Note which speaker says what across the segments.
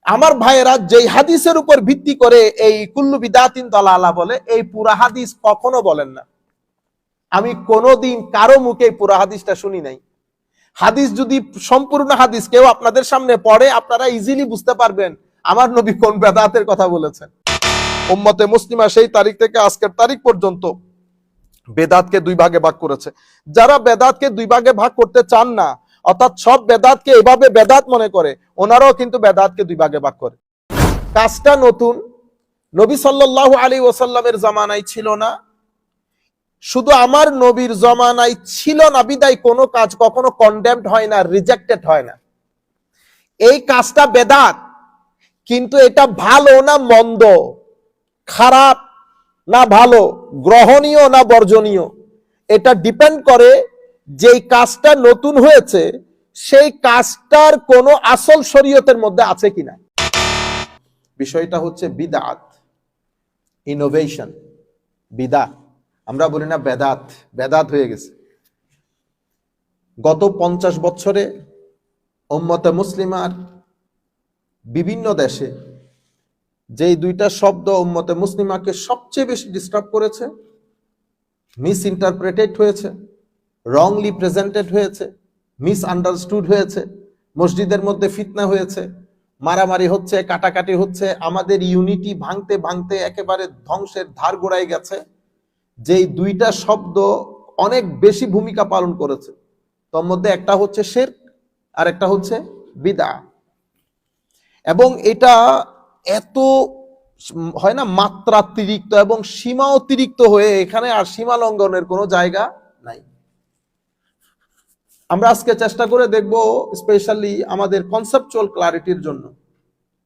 Speaker 1: আমার ভাইয়েরা, যেই হাদিসের উপর ভিত্তি করে এই কুল্লু বিদাতিন দালালা বলে, এই পুরা হাদিস কখনো বলেন না। আমি কোনোদিন কারো মুখে পুরা হাদিসটা শুনি নাই। হাদিস যদি সম্পূর্ণ হাদিস কেউ আপনাদের সামনে পড়ে, আপনারা ইজিলি বুঝতে পারবেন আমার নবী কোন বেদাতের কথা বলেছেন। উম্মতে মুসলিমা সেই তারিখ থেকে আজকের তারিখ পর্যন্ত বেদাতকে দুই ভাগে ভাগ করেছে। যারা বেদাতকে দুই ভাগে ভাগ করতে চান না, অর্থাৎ সব বেদাতকে এভাবে বেদাত মনে করে, ওনারাও কিন্তু বেদাতকে দুই ভাগে ভাগ করে। কাজটা নতুন, নবী সাল্লাল্লাহু আলাইহি ওয়াসাল্লামের জামানায় ছিল না, শুধু আমার নবীর জামানায় ছিল না বিদায় কোনো কাজ কখনো কন্ডেমড হয় না, রিজেক্টেড হয় না। এই কাজটা বেদাত, কিন্তু এটা ভালো না মন্দ, খারাপ না ভালো, গ্রহণীয় না বর্জনীয়, এটা ডিপেন্ড করে যেই কাজটা নতুন হয়েছে সেই কাজটার কোনো আসল শরীয়তের মধ্যে আছে কিনা। বিষয়টা হচ্ছে বিদআত, ইনোভেশন। বিদআত আমরা বলি না বেদাত, বেদাত হয়ে গেছে। গত 50 বছরে উম্মতে মুসলিমার বিভিন্ন দেশে যেই দুইটা শব্দ উম্মতে মুসলিমাকে সবচেয়ে বেশি ডিস্টার্ব করেছে, মিস ইন্টারপ্রেটেড হয়েছে, রংলি প্রেজেন্টেড হয়েছে, মিস আন্ডারস্টুড হয়েছে, মসজিদের মধ্যে ফিতনা হয়েছে, মারামারি হচ্ছে, কাটাকাটি হচ্ছে, আমাদের ইউনিটি ভাঙতে ভাঙতে একেবারে ধ্বংসের ধার গোড়ায় গেছে, যেই দুইটা শব্দ অনেক বেশি ভূমিকা পালন করেছে। তার মধ্যে একটা হচ্ছে শিরক আর একটা হচ্ছে বিদআহ। এবং এটা এত হয় না মাত্রাতিরিক্ত এবং সীমা অতিরিক্ত হয়ে এখানে আর সীমা লঙ্ঘনের কোনো জায়গা নাই। আমরা আজকে চেষ্টা করে দেখব স্পেশালি আমাদের কনসেপচুয়াল ক্লারিটির জন্য,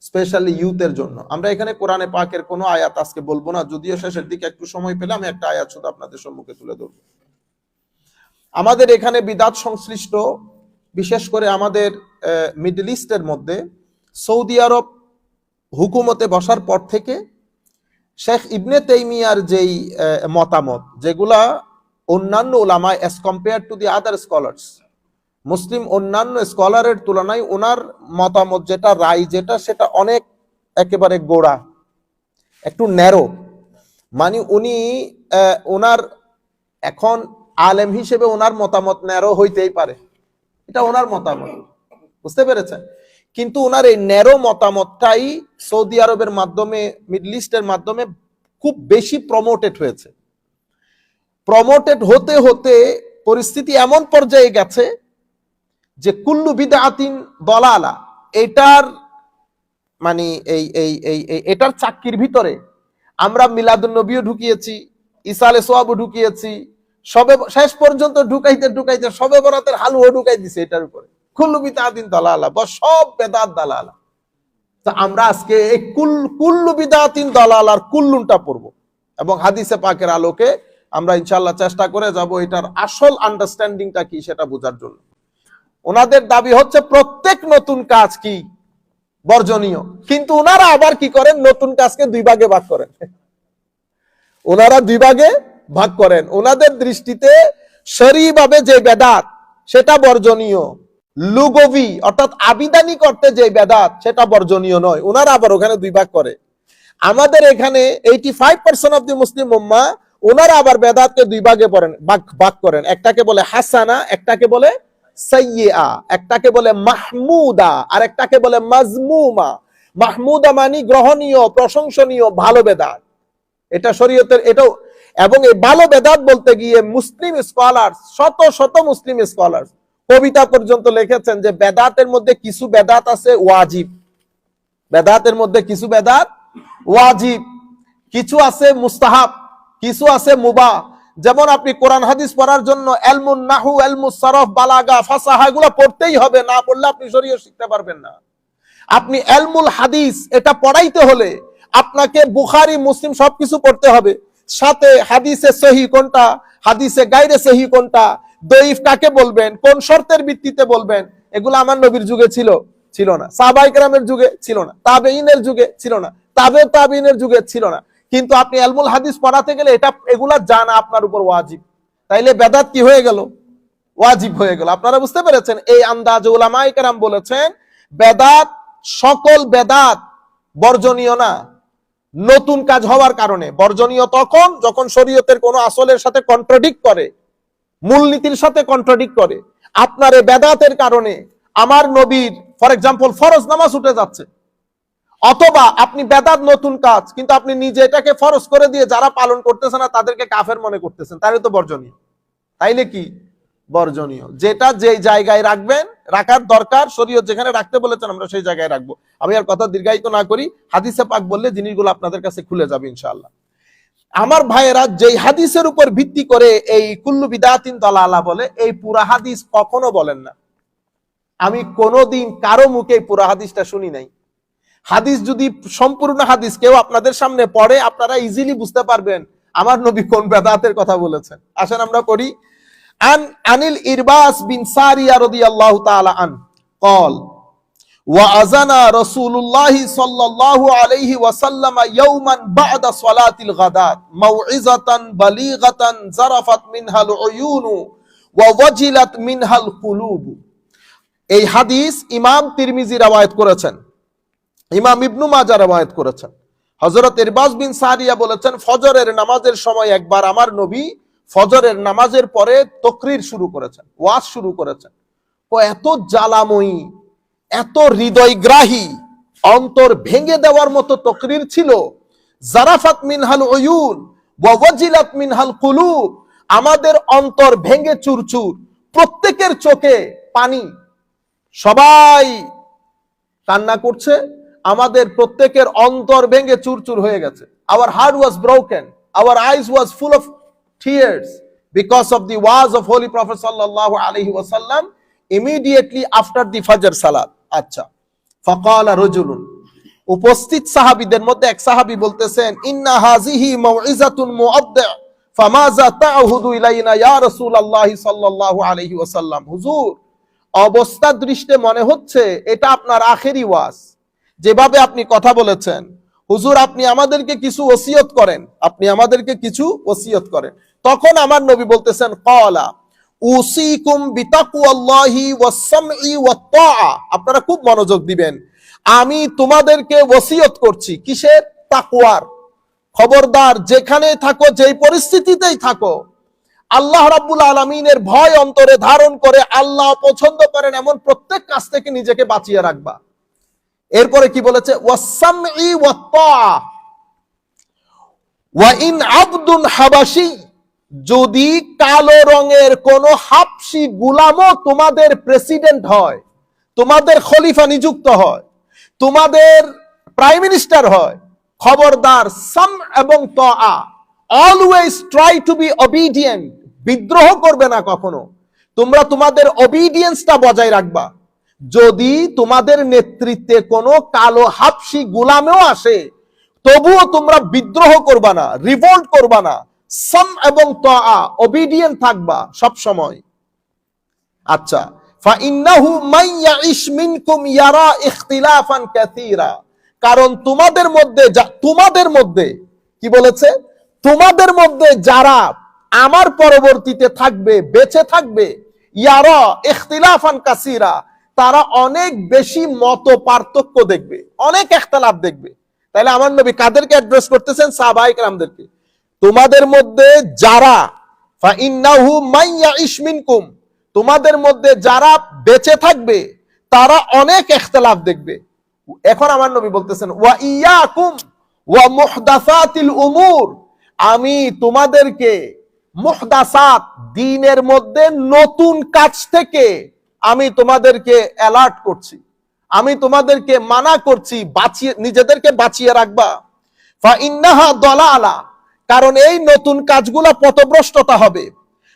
Speaker 1: স্পেশালি ইউথের জন্য। আমরা এখানে কোরআনে পাকের কোনো আয়াত আজকে বলবো না, যদিও শেষের দিকে একটু সময় পেলে আমি একটা আয়াত শুধু আপনাদের সম্মুখে তুলে ধরবো। আমাদের এখানে বিদআত সংশ্লিষ্ট, বিশেষ করে আমাদের মিডল ইস্টের মধ্যে সৌদি আরব হুকুমতে বসার পর থেকে শেখ ইবনে তাইমিয়ার যেই মতামত, যেগুলা অন্যান্য উলামা as compare to the other scholars, মুসলিম অন্যান্য স্কলারের তুলনায় ওনার মতামত যেটা, রায় যেটা, সেটা অনেক একেবারে গোড়া, একটু ন্যারো। মানে উনি ওনার এখন আলেম হিসেবে ওনার মতামত ন্যারো হইতেই পারে, এটা ওনার মতামত, বুঝতে পেরেছেন? কিন্তু ওনার এই ন্যারো মতামতটাই সৌদি আরবের মাধ্যমে, মিডল ইস্টের মাধ্যমে খুব বেশি প্রমোটেড হয়েছে। প্রমোটেড হতে হতে পরিস্থিতি এমন পর্যায়ে গেছে যে কুল্লু বিদআতিন দালালা, এটার মানে এটার চাক্কির ভিতরে আমরা মিলাদুন নবীও ঢুকিয়েছি, ইসালে সোয়াবও ঢুকিয়েছি, সবে শেষ পর্যন্ত ঢুকাইতে ঢুকাইতে সবে বরাতের হালুও ঢুকাই দিছে এটার উপরে। কুল্লু বিদআতিন দালালা বা সব বেদাত দালালা। তা আমরা আজকে এই কুল্লু বিদআতিন দালালার কুল্লুনটা পড়ব এবং হাদিসে পাকের আলোকে আমরা ইনশাআল্লাহ চেষ্টা করে যাব এটার আসল আন্ডারস্ট্যান্ডিংটা কি সেটা বোঝার জন্য। ওনাদের দাবি হচ্ছে প্রত্যেক নতুন কাজ কি বর্জনীয়, কিন্তু ওনারা আবার কি করেন, নতুন কাজকে দুই ভাগে ভাগ করেন। ওনারা দুই ভাগে ভাগ করেন। ওনাদের দৃষ্টিতে শরীভাবে যে বেদাত সেটা বর্জনীয়, লুগবি অর্থাৎ আবিধানিক অর্থে যে বেদাত সেটা বর্জনীয় নয়। ওনারা আবার ওখানে দুই ভাগ করে। আমাদের এখানে 85% অফ দি মুসলিম উম্মাহ ওনারা আবার বেদাতকে দুই ভাগে ভাগ করেন। একটাকে বলে হাসানা, একটাকে বলে সাইয়্যিআ, একটাকে বলে মাহমুদা আর একটাকে বলে মাজমুমা। মাহমুদা মানে গ্রহণীয়, প্রশংসনীয়, ভালো বেদাত, এটা শরীয়তের এটাও। এবং এই ভালো বেদাত বলতে গিয়ে মুসলিম স্কলার, শত শত মুসলিম স্কলার কবিতা পর্যন্ত লিখেছেন যে বেদাতের মধ্যে কিছু বেদাত আছে ওয়াজিব, বেদাতের মধ্যে কিছু বেদাত ওয়াজিব, কিছু আছে মুস্তাহাব, কিছু আছে মুবাহ। যেমন আপনি কোরআন হাদিস পড়ার জন্য ইলমুন নাহু, ইলমুস সরফ, বালাগা, ফাসাহা এগুলো পড়তেই হবে, না পড়লে আপনি শরীয়ত শিখতে পারবেন না। আপনি ইলমুল হাদিস এটা পড়াইতে হলে আপনাকে বুখারী, মুসলিম সবকিছু পড়তে হবে, সাথে হাদিসে সহিহ কোনটা, হাদিসে গায়রে সহিহ কোনটা, দঈফ কাকে বলবেন, কোন শর্তের ভিত্তিতে বলবেন, এগুলো আমার নবীর যুগে ছিল না, সাহাবায়ে কেরামের যুগে ছিল না, তাবেঈনের যুগে ছিল না, তাবেঈনের যুগে ছিল না। কিন্তু আপনি ইলমুল হাদিস পড়াতে গেলে এগুলা জানা আপনার উপর ওয়াজিব। তাইলে বেদাত কি হয়ে গেল? ওয়াজিব হয়ে গেল। আপনারা বুঝতে পেরেছেন? এই আন্দাজে উলামায়ে কেরাম বলেছেন বেদাত সকল বেদাত বর্জনীয় না, নতুন কাজ হওয়ার কারণে বর্জনীয় তখন যখন শরীয়তের কোনো আসলের সাথে কন্ট্রাডিক্ট করে, মূলনীতির সাথে কন্ট্রাডিক্ট করে। আপনার এই বেদাতের কারণে আমার নবীর ফর এক্সাম্পল ফরজ নামাজ উঠে যাচ্ছে, অথবা আপনি বেদাত নতুন কাজ কিন্তু আপনি নিজে এটাকে ফরজ করে দিয়ে যারা পালন করতেছে না তাদেরকে কাফের মনে করতেছেন, তাহলে তো বর্জনীয়। তাইলে কি বর্জনীয়? যেটা যেই জায়গায় রাখবেন, রাখার দরকার, শরীয়ত যেখানে রাখতে বলেছেন আমরা সেই জায়গায় রাখবো। আমি আর কথা দীর্ঘায়িত না করি, হাদিসে পাক বললে জিনিসগুলো আপনাদের কাছে খুলে যাবে ইনশাআল্লাহ। আমার ভাইয়েরা, যেই হাদিসের উপর ভিত্তি করে এই কুল্লু বিদাতিন দালালা বলে, এই পুরা হাদিস কখনো বলেন না। আমি কোনোদিন কারো মুখে পুরা হাদিসটা শুনি নাই। হাদিস যদি সম্পূর্ণ হাদিস কেউ আপনাদের সামনে পড়ে, আপনারা ইজিলি বুঝতে পারবেন আমার নবী কোন বেদাতের কথা বলেছেন। আসেন আমরা পড়ি। আনিল ইরবাস বিন সারিয়া রাদিয়াল্লাহু তাআলা আন قال وأذن رسول الله صلى الله عليه وسلم يوما بعد صلاة الغداة موعظة بليغة زرفت منها العيون ووجلت منها القلوب। এই হাদিস ইমাম তিরমিজি রওয়ায়াত করেছেন, ইমাম ইবনু মাজাহ রওয়ায়াত করেছেন। হযরত ইরবাস বিন সারিয়া বলেছেন, ফজরের নামাজের সময় একবার আমার নবী ফজরের নামাজের পরে তাকরীর শুরু করেছেন, ওয়াজ শুরু করেছেন। ও এত জ্বালাময়ী, এত হৃদয়গ্রাহী, অন্তর ভেঙে দেওয়ার মতো তাকরীর ছিল। জারাফাত মিনহাল উয়ুন ওয়া ওয়াজিলাত মিনহাল কুলুব, আমাদের অন্তর ভেঙে চুরচুর, প্রত্যেকের চোখে পানি, সবাই কান্না করছে, আমাদের প্রত্যেকের অন্তর ভেঙে চুরচুর হয়ে গেছে। Our heart was broken, our eyes was full of tears because of the words of Holy Prophet sallallahu alaihi wasallam immediately after the Fajr salat. আচ্ছা, ফাকালা রাজুলুন, উপস্থিত সাহাবীদের মধ্যে এক সাহাবী বলতেছেন, ইন্না হাযিহি মাউইযাতুন মুআদ্দা ফামাযা তা'হুদু ইলাইনা ইয়া রাসূলুল্লাহ সাল্লাল্লাহু আলাইহি ওয়াসাল্লাম। হুজুর, অবস্থা দৃষ্টে মনে হচ্ছে এটা আপনার আখেরি ওয়াজ, যেভাবে আপনি কথা বলেছেন, হুজুর আপনি আমাদেরকে কিছু ওসিয়ত করেন, আপনি আমাদেরকে কিছু ওসিয়ত করেন। তখন আমার নবী বলতেছেন, ক্বালা উসিকুম বিতাকওয়াল্লাহি ওয়াস-সামঈ ওয়াত-তাআ, আপনারা খুব মনোযোগ দিবেন, আমি তোমাদেরকে ওসিয়ত করছি কিসের? তাকওয়ার। খবরদার, যেখানে থাকো, যেই পরিস্থিতিতেই থাকো, আল্লাহ রাব্বুল আলামিনের ভয় অন্তরে ধারণ করে আল্লাহ পছন্দ করেন এমন প্রত্যেক কাজ থেকে নিজেকে বাঁচিয়ে রাখবা। এরপরে কি বলেছে? ওয়াস-সামঈ ওয়াত-তাআ ওয়া ইন আবদুন হাবাশী, যদি কালো রঙের কোন হাবশী গোলামও তোমাদের প্রেসিডেন্ট হয়, তোমাদের খলিফা নিযুক্ত হয়, তোমাদের প্রাইম মিনিস্টার হয়, খবরদার সাম এবং তাআ, always try to be obedient, বিদ্রোহ করবে না কখনো, তোমরা তোমাদের ওবিডিয়েন্সটা বজায় রাখবা। যদি তোমাদের নেতৃত্বে কোনো কালো হাবশী গোলামেও আসে, তবুও তোমরা বিদ্রোহ করবা না, রিভোল্ট করবা না, সাম এবং তাআ, ওবিডিয়েন্ট থাকবা সব সময়। আচ্ছা, ফাইন্নাহু মান ইয়াইশ মিনকুম ইয়ারা ইখতিলাফান কাসীরা, কারণ তোমাদের মধ্যে কি বলেছে? তোমাদের মধ্যে যারা আমার পরবর্তীতে থাকবে, বেঁচে থাকবে, ইয়ারা ইখতিলাফান কাসীরা, তারা অনেক বেশি মত পার্থক্য দেখবে, অনেক ইখতিলাফ দেখবে। তাহলে আমার নবী কাদেরকে অ্যাড্রেস করতেছেন? সাহাবায়ে কেরামদেরকে। তোমাদের মধ্যে যারা, ফাইন্নাহু মান ইয়াইশ মিনকুম, তোমাদের মধ্যে যারা বেঁচে থাকবে তারা অনেক ইখতিলাফ দেখবে। এখন আমার নবী বলতেছেন, ওয়া ইয়াকুম ওয়া মুহদাসাতিল উমুর, আমি তোমাদেরকে মুহদাসাত, দ্বীনের মধ্যে নতুন কাজ থেকে আমি তোমাদেরকে অ্যালার্ট করছি, আমি তোমাদেরকে মানা করছি, নিজেদেরকে বাঁচিয়ে রাখবা। ফাইন্নাহা দালালা, কারণ এই নতুন কাজগুলো পথভ্রষ্টতা হবে।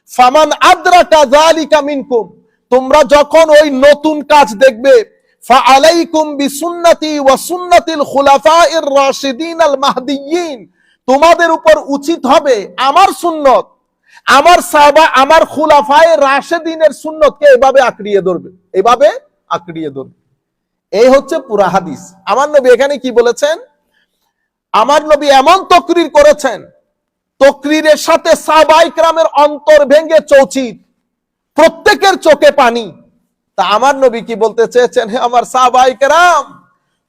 Speaker 1: ফামান আদরাকা যালিকা মিনকুম, তোমরা যখন ওই নতুন কাজ দেখবে, ফাআলাইকুম বিসুন্নতি ওয়া সুন্নাতিল খুলাফায়ে রাশিদিন আল মাহদিয়্যিন, তোমাদের উপর উচিত হবে আমার সুন্নত, আমার সাহাবা, আমার খুলাফায়ে রাশিদিনের সুন্নতকে এভাবে আঁকড়িয়ে ধরবে, এভাবে আঁকড়িয়ে ধরবে। এই হচ্ছে পুরা হাদিস। আমার নবী এখানে কি বলেছেন? আমার নবী এমন তাকরীর করেছেন, তাকরীরের সাথে সাহাবায়ে কেরামের অন্তর ভেঙে চৌচির, প্রত্যেকের চোখে পানি। তা আমার নবী কি বলতে চেয়েছেন? হে আমার সাহাবায়ে কেরাম,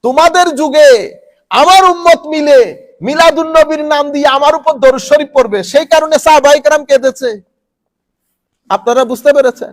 Speaker 1: তোমাদের যুগে আমার উম্মত মিলে মিলাদুন নবীর নাম দিয়ে আমার উপর দরুদ শরীফ পড়বে, সেই কারণে সাহাবায়ে কেরাম কেঁদেছে। আপনারা বুঝতে পেরেছেন?